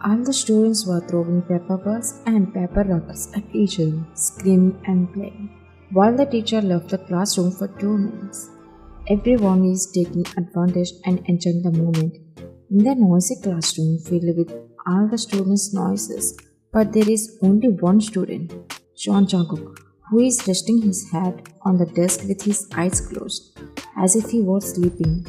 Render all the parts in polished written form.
All the students were throwing paper balls and paper rockets at each other, screaming and playing, while the teacher left the classroom for 2 minutes. Everyone is taking advantage and enjoying the moment. In the noisy classroom filled with all the students' noises, but there is only one student, John Jungkook, who is resting his head on the desk with his eyes closed, as if he was sleeping.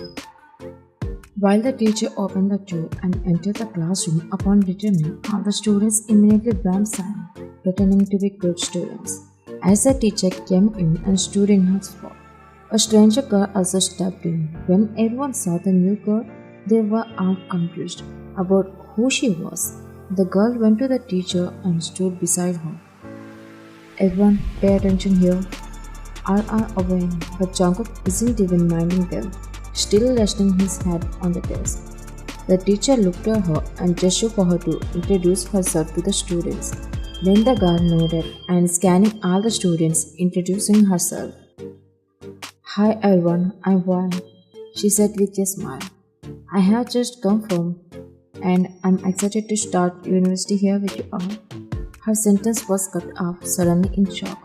While the teacher opened the door and entered the classroom upon returning, all the students immediately went silent, pretending to be good students. As the teacher came in and stood in her spot, a stranger girl also stepped in. When everyone saw the new girl, they were all confused about who she was. The girl went to the teacher and stood beside her. Everyone, pay attention here. All are aware, but Jungkook isn't even minding them, still resting his head on the desk. The teacher looked at her and gestured for her to introduce herself to the students. Then the girl nodded and scanning all the students, introducing herself. Hi everyone, I'm Juan, she said with a smile. I have just come from and I'm excited to start university here with you all. Her sentence was cut off suddenly in shock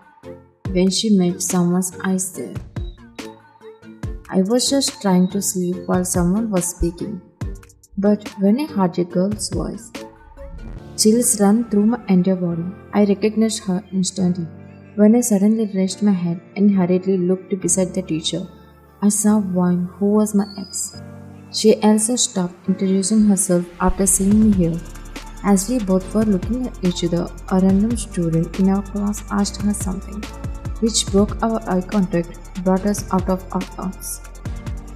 when she met someone's eyes there. I was just trying to sleep while someone was speaking. But when I heard a girl's voice, chills ran through my entire body. I recognized her instantly. When I suddenly raised my head and hurriedly looked beside the teacher, I saw one who was my ex. She also stopped introducing herself after seeing me here. As we both were looking at each other, a random student in our class asked her something, which broke our eye contact, brought us out of our thoughts.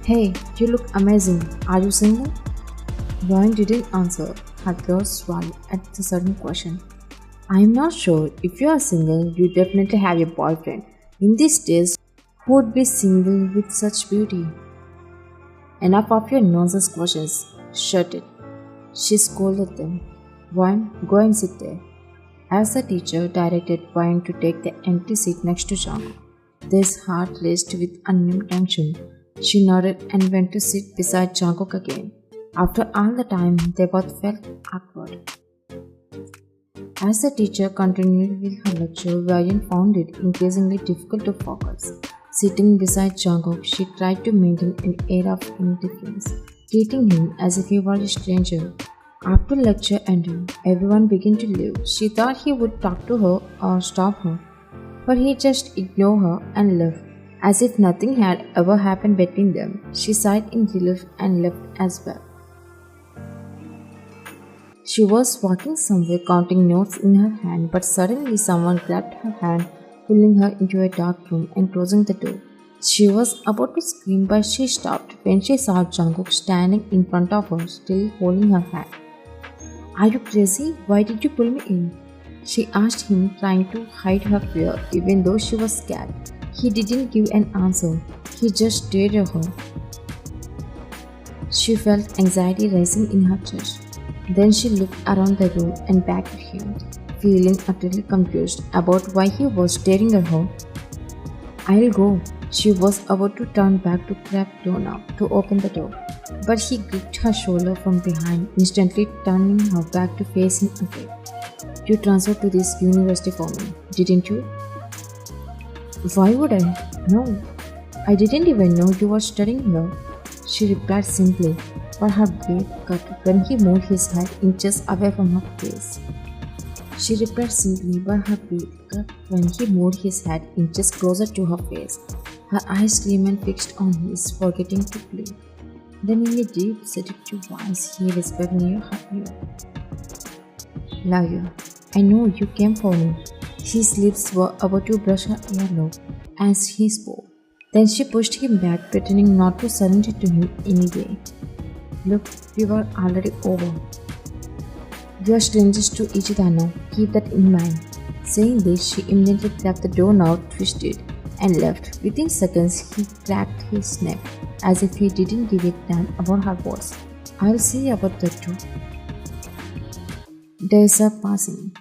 Hey, you look amazing. Are you single? Ryan didn't answer. Her girl swallowed at the sudden question. I'm not sure. If you are single, you definitely have a boyfriend. In these days, who would be single with such beauty? Enough of your nonsense questions. Shut it. She scolded them. Ryan, go and sit there. As the teacher directed Ryan to take the empty seat next to Jungkook, his heart raced with unnamed tension. She nodded and went to sit beside Jungkook again. After all the time, they both felt awkward. As the teacher continued with her lecture, Ryan found it increasingly difficult to focus. Sitting beside Jungkook, she tried to maintain an air of indifference, treating him as if he were a stranger. After lecture ended, everyone began to leave. She thought he would talk to her or stop her, but he just ignored her and left, as if nothing had ever happened between them. She sighed in relief and left as well. She was walking somewhere counting notes in her hand, but suddenly someone grabbed her hand, pulling her into a dark room and closing the door. She was about to scream, but she stopped when she saw Jungkook standing in front of her, still holding her hand. Are you crazy? Why did you pull me in? She asked him, trying to hide her fear, even though she was scared. He didn't give an answer. He just stared at her. She felt anxiety rising in her chest. Then she looked around the room and back at him, feeling utterly confused about why he was staring at her. I'll go. She was about to turn back to grab doorknob to open the door, but he gripped her shoulder from behind, instantly turning her back to face him again. You transferred to this university for me, didn't you? Why would I? No, I didn't even know you were studying here. She replied simply, but her breath cut when he moved his head inches away from her face. She replied simply, but her breath cut when he moved his head inches closer to her face. Her eyes remained fixed on his, forgetting to blink. Then in a deep, seductive voice, he whispered near her ear. Liar, I know you came for me. His lips were about to brush her earlobe as he spoke. Then she pushed him back, pretending not to surrender to him anyway. Look, we were already over. We are strangers to each other now. Keep that in mind. Saying this, she immediately grabbed the doorknob, twisted, and left. Within seconds, he cracked his neck, as if he didn't give a damn about her words. I'll see about that too. Days are passing.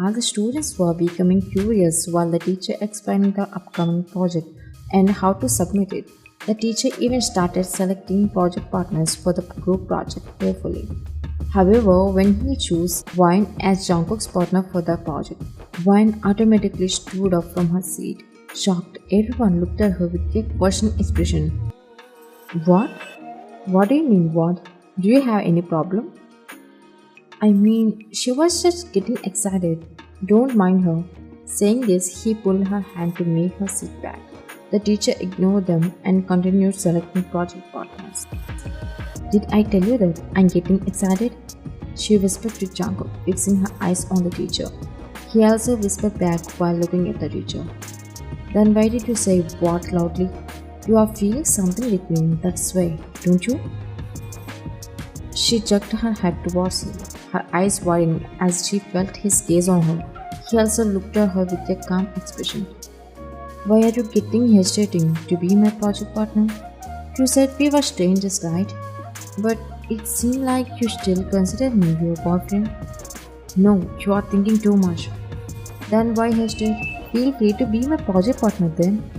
All the students were becoming curious while the teacher explained the upcoming project and how to submit it. The teacher even started selecting project partners for the group project carefully. However, when he chose Wine as Jungkook's partner for the project, Wine automatically stood up from her seat. Shocked, everyone looked at her with a questioning expression. What? What do you mean, what? Do you have any problem? I mean, she was just getting excited. Don't mind her. Saying this, he pulled her hand to make her sit back. The teacher ignored them and continued selecting project partners. Did I tell you that I'm getting excited? She whispered to Jungkook, fixing her eyes on the teacher. He also whispered back while looking at the teacher. Then why did you say what loudly? You are feeling something with me, that's why, don't you? She jerked her head towards him, her eyes widening as she felt his gaze on her. He also looked at her with a calm expression. Why are you getting hesitating to be my project partner? You said we were strangers, right? But it seemed like you still consider me your boyfriend. No, you are thinking too much. Then why hesitate? Feel free to be my project partner then.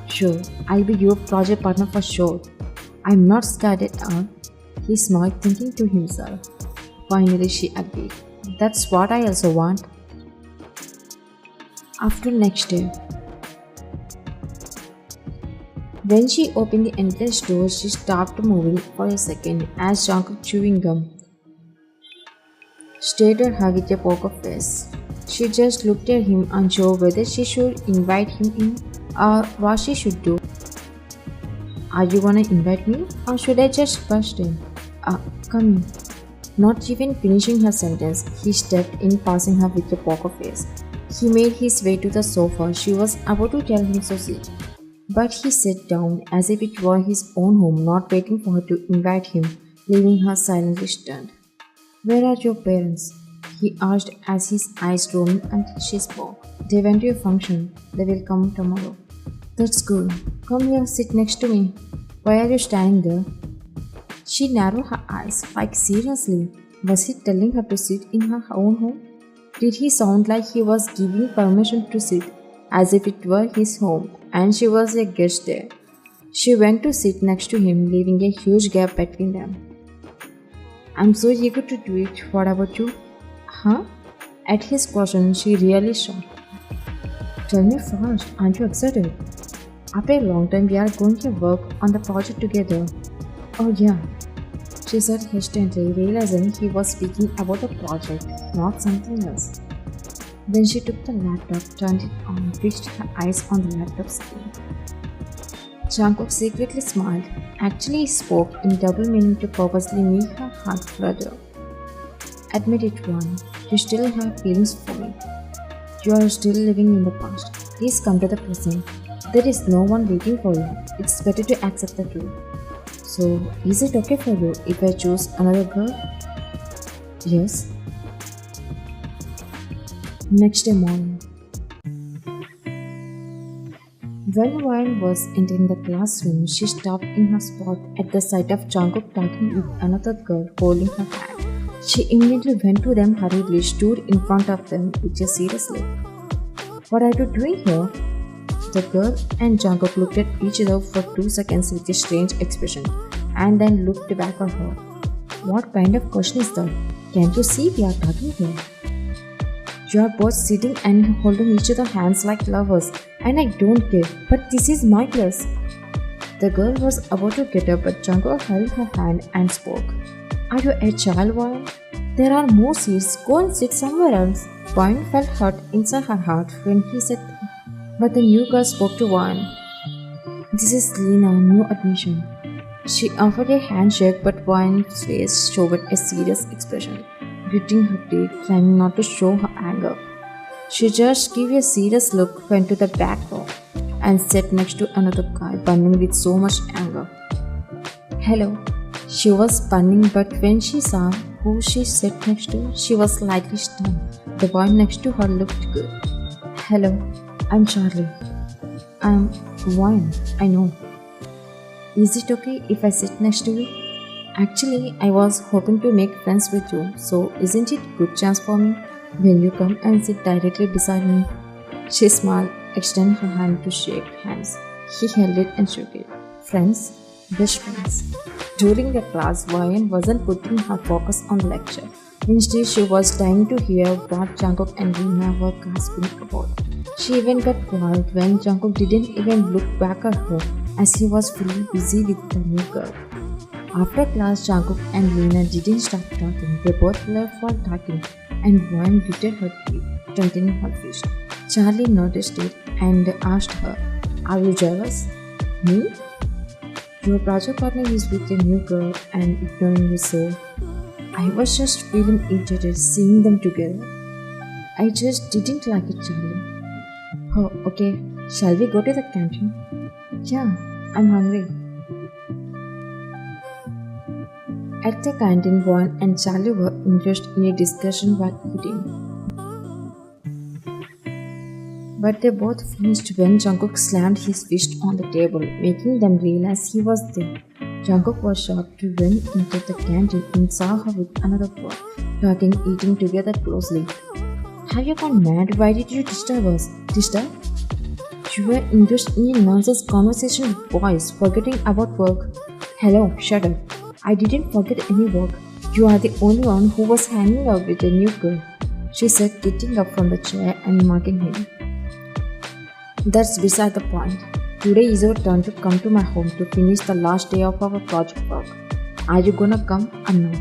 Sure, I'll be your project partner for sure. I'm not scared at all. He smiled, thinking to himself. Finally, she agreed. That's what I also want. After next day, when she opened the entrance door, she stopped moving for a second as Jungkook chewing gum stared at her with a poker face. She just looked at him unsure whether she should invite him in or what she should do. Are you gonna invite me or should I just burst in? Come in. Not even finishing her sentence, he stepped in, passing her with a poker face. He made his way to the sofa. She was about to tell him to sit, but he sat down as if it were his own home, not waiting for her to invite him, leaving her silently stunned. Where are your parents? He asked as his eyes roamed until she spoke. They went to a function. They will come tomorrow. That's good. Come here, sit next to me. Why are you standing there? She narrowed her eyes, like seriously. Was he telling her to sit in her own home? Did he sound like he was giving permission to sit, as if it were his home and she was a guest there? She went to sit next to him, leaving a huge gap between them. I'm so eager to do it. What about you? Huh? At his question, she really shocked. Tell me first, aren't you excited? After a long time, we are going to work on the project together. Oh yeah, she said hesitantly, realizing he was speaking about the project, not something else. Then she took the laptop, turned it on, fixed her eyes on the laptop screen. Jungkook secretly smiled. Actually, he spoke in double meaning to purposely make her heart flutter. Admit it, one. You still have feelings for me. You are still living in the past. Please come to the present. There is no one waiting for you. It's better to accept the truth. So, is it okay for you if I choose another girl? Yes. Next day morning. When Wine was entering the classroom, she stopped in her spot at the sight of Jungkook talking with another girl holding her hand. She immediately went to them hurriedly, stood in front of them with a serious look. What are you doing here? The girl and Jungkook looked at each other for 2 seconds with a strange expression and then looked back at her. What kind of question is that? Can't you see we are talking here? You are both sitting and holding each other's hands like lovers, and I don't care, but this is my class. The girl was about to get up, but Jungkook held her hand and spoke. Are you a child, Wine? There are more seats. Go and sit somewhere else. Wine felt hurt inside her heart when he said that. But the new girl spoke to Wine. This is Lena, new admission. She offered a handshake, but Wine's face showed a serious expression, gritting her teeth, trying not to show her anger. She just gave a serious look, went to the back door, and sat next to another guy, burning with so much anger. Hello. She was burning, but when she saw who she sat next to, she was slightly stunned. The boy next to her looked good. Hello, I'm Charlie. I'm Wine, I know. Is it okay if I sit next to you? Actually, I was hoping to make friends with you, so isn't it a good chance for me when you come and sit directly beside me? She smiled, extended her hand to shake hands. He held it and shook it. Friends? best friends. During the class, Ryan wasn't putting her focus on the lecture. Instead, she was trying to hear what Jungkook and Lina were gasping about. She even got quiet when Jungkook didn't even look back at her as he was fully busy with the new girl. After class, Jungkook and Lina didn't stop talking. They both left while talking, and Ryan looked at her teeth, tightening her fist. Charlie noticed it and asked her, "Are you jealous?" "Me? Your project partner is with a new girl and ignoring you so." "I was just feeling irritated seeing them together. I just didn't like it, Charlie." "Oh, okay. Shall we go to the canteen?" "Yeah, I'm hungry." At the canteen, Vaughn and Charlie were engaged in a discussion while eating. But they both flinched when Jungkook slammed his fist on the table, making them realize he was there. Jungkook was shocked to run into the canteen and saw her with another boy, talking, eating together closely. "Have you gone mad? Why did you disturb us?" "Disturb? You were engaged in a nonsense conversation with boys, forgetting about work." "Hello, shut up. I didn't forget any work. You are the only one who was hanging out with a new girl," she said, getting up from the chair and mugging him. "That's beside the point. Today is your turn to come to my home to finish the last day of our project work. Are you gonna come or not?"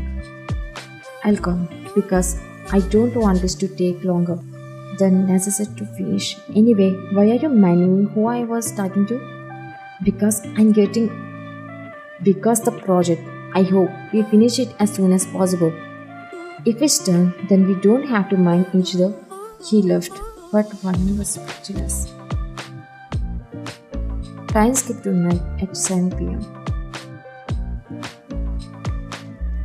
"I'll come, because I don't want this to take longer than necessary to finish. Anyway, why are you minding who I was talking to?" "Because because the project. I hope we finish it as soon as possible. If it's done, then we don't have to mind each other." He left, but Vanya was speechless. Time skipped to night at 7 p.m.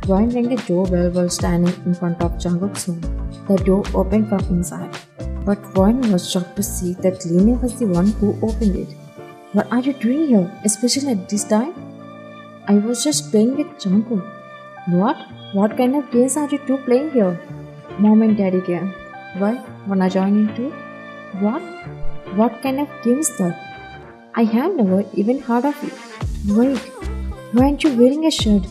Vine rang the doorbell while standing in front of Jungkook's room. The door opened from inside, but Vine was shocked to see that Lina was the one who opened it. "What are you doing here, especially at this time?" "I was just playing with Jungkook." "What? What kind of games are you two playing here?" "Mom and Daddy game." "Why? Wanna join in too?" "What? What kind of game is that? I have never even heard of it." "Wait, why aren't you wearing a shirt?"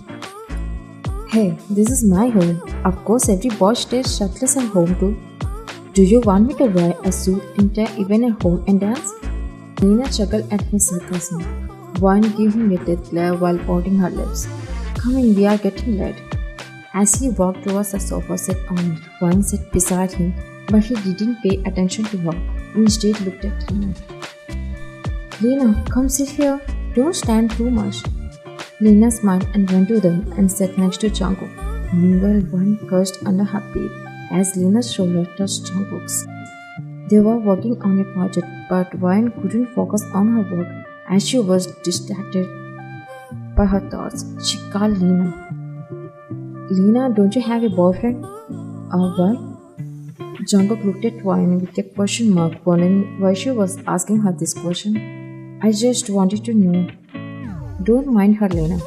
"Hey, this is my home. Of course, every boy stays shirtless at home too. Do you want me to wear a suit and tie even at home and dance?" Lina chuckled at his sarcasm. Vine gave him a death glare while pouting her lips. "Come in, we are getting late." As he walked towards the sofa set on it, Vine sat beside him, but he didn't pay attention to her. Instead, looked at Lina. "Lina, come sit here. Don't stand too much." Lina smiled and went to them and sat next to Jungkook. Meanwhile, Vine cursed under her feet as Lina's shoulder touched Jungkook's. They were working on a project, but Vine couldn't focus on her work as she was distracted by her thoughts. She called Lina. "Lina, don't you have a boyfriend?" Why?" Jungkook looked at Vine with a question mark, wondering why she was asking her this question. "I just wanted to know." "Don't mind her, Lena."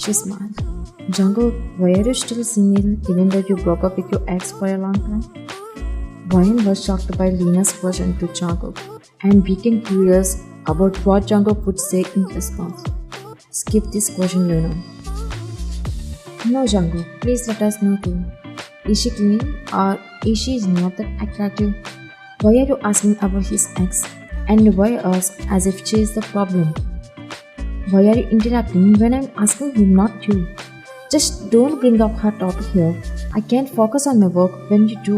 She smiled. "Jungkook, why are you still single even though you broke up with your ex for a long time?" Ryan was shocked by Lena's question to Jungkook and became curious about what Jungkook would say in response. "Skip this question, Lena." "No, Jungkook, please let us know too. Is she clean or is she not that attractive? Why are you asking about his ex? And why ask as if she is the problem? Why are you interrupting when I'm asking him, not you? Just don't bring up her topic here. I can't focus on my work when you do."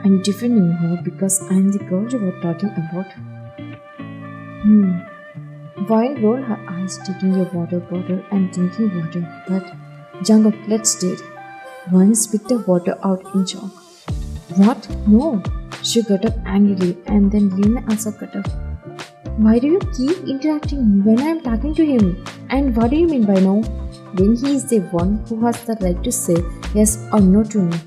"I'm defending her because I'm the girl you were talking about." Vine rolled her eyes, taking a water bottle and drinking water. "But Jungkook, let's date." Vine spit the water out in shock. "What? No!" She got up angrily, and then Lena also got up. "Why do you keep interrupting when I am talking to him? And what do you mean by no? When he is the one who has the right to say yes or no to me.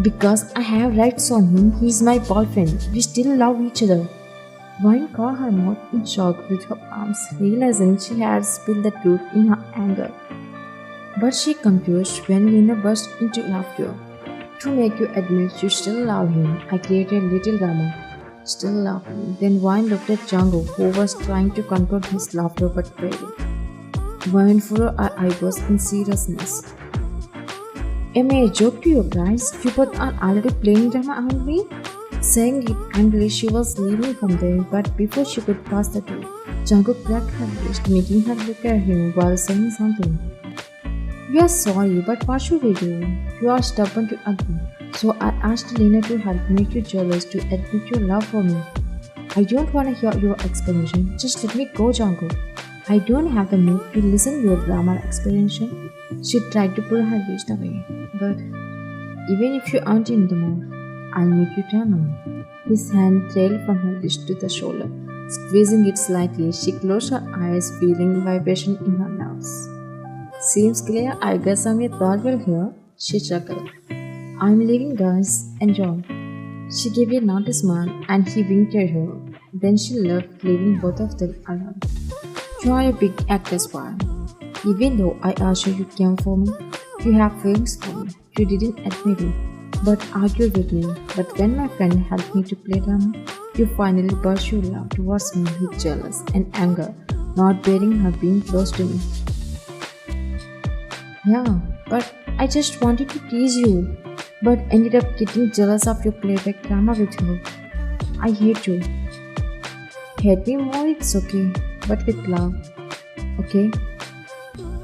Because I have rights on him, he is my boyfriend. We still love each other." Vine caught her mouth in shock with her arms, realizing she had spilled the truth in her anger. But she confused when Lena burst into laughter. "To make you admit you still love him, I created a little drama. still laughing. Then Wine looked at Jungkook, who was trying to control his laughter but failing. Wine furrowed her eyebrows in seriousness. Am I a joke to you guys? You both are already playing drama on me? Saying it angrily, she was leaving from there, but before she could pass the door, Jungkook grabbed her wrist, making her look at him while saying something. We are sorry, but what should we do? You are stubborn to agree, so I asked Lena to help make you jealous to admit your love for me. I don't want to hear your explanation. Just let me go, Jungkook. I don't have the mood to listen to your drama explanation. She tried to pull her wrist away, but even if you aren't in the mood, I'll make you turn on. His hand trailed from her wrist to the shoulder. Squeezing it slightly, she closed her eyes, feeling vibration in her nerves. Seems clear, I guess I'm your third wheel here, she chuckled. I'm leaving, guys. Enjoy. She gave a naughty smile and he winked at her. Then she left, leaving both of them alone. You are a big actress, Warren. Even though I asked you to care for me, you have feelings for me. You didn't admit it, but argued with me. But when my friend helped me to play drama, you finally burst your love towards me with jealous and anger, not bearing her being close to me. Yeah, but I just wanted to tease you, but ended up getting jealous of your playback drama with her. I hate you. Hate me more, it's okay, but with love. Okay?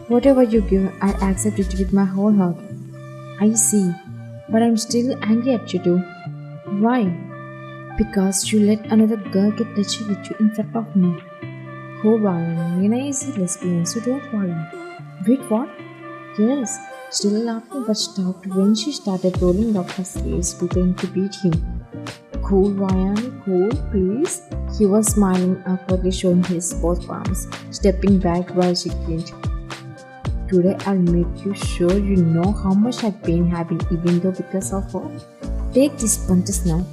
Whatever you give, I'll accept it with my whole heart. I see, but I'm still angry at you too. Why? Because you let another girl get touchy with you in front of me. Oh, Brian, Nina is a lesbian, so don't worry. Wait, what? Yes, still laughing but stopped when she started rolling up her sleeves, preparing to beat him. Cool, Ryan, cool, please. He was smiling awkwardly, showing his both palms, stepping back while she grinned. Today I'll make you sure you know how much I've been having, even though because of her. Take these punches now.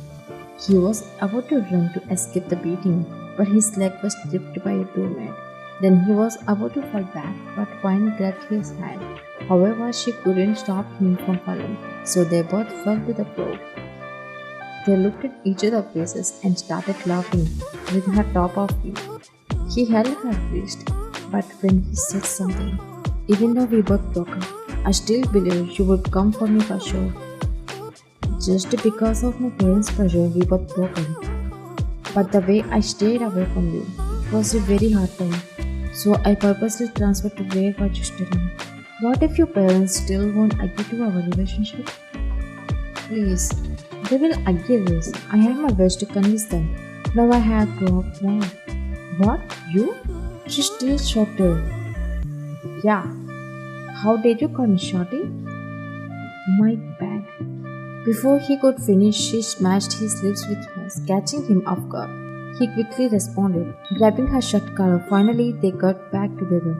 He was about to run to escape the beating, but his leg was tripped by a doormat. Then he was about to fall back, but Vine grabbed his hand. However, she couldn't stop him from falling, so they both fell to the floor. They looked at each other's faces and started laughing with her top off him. He held her wrist, but when he said something, even though we both broke up, I still believe you would come for me for sure. Just because of my parents' pressure, we both broke up. But the way I stayed away from you, it was a very hard time. So I purposely transferred to where you studying. What if your parents still won't agree to our relationship? Please, they will agree this. I have my best to convince them. Now I have to up now. What? You? She still shocked her. Yeah. How did you call me shorty? My bad. Before he could finish, she smashed his lips with hers, catching him off guard. He quickly responded, grabbing her shirt collar. Finally, they got back together.